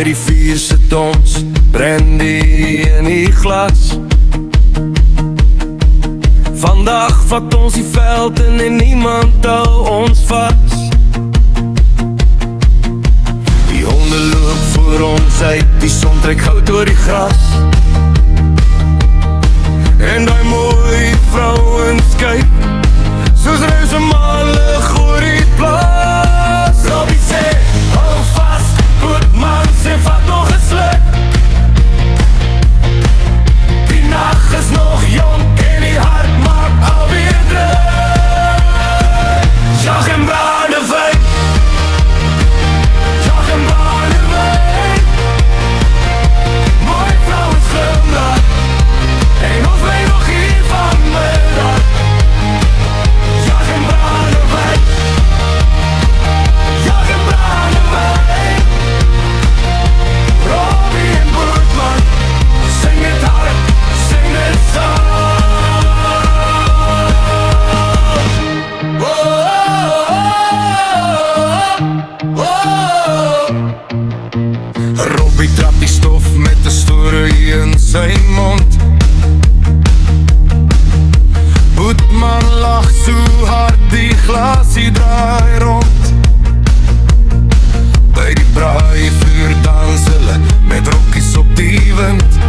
By die vuur sit ons, brandy in die glas. Vandag vat ons die veld in en niemand hou ons vas. Die honde loop voor ons uit, die son trek goud oor die gras. En die mooi vrouwens kyk, soos reus en malig oor die plaas. Robbie sê, hou vast, Boetman sê, vat nog een sluk. Die nacht is nog jonk en die hart maak alweer druk. Jag en Brandewijn, jag en Brandewijn. Mooi vrouwens glimlach, en ons weet nog hier vanmiddag. Jag en Brandewijn, jag en Brandewijn. Robbie en Boetman, sing het hard, sing het zacht. Robbie trap die stof met de storie in sy mond. Boetman lag so hard, die glasie draai rond. By die braai vuur dans hulle met rokkies op die wind.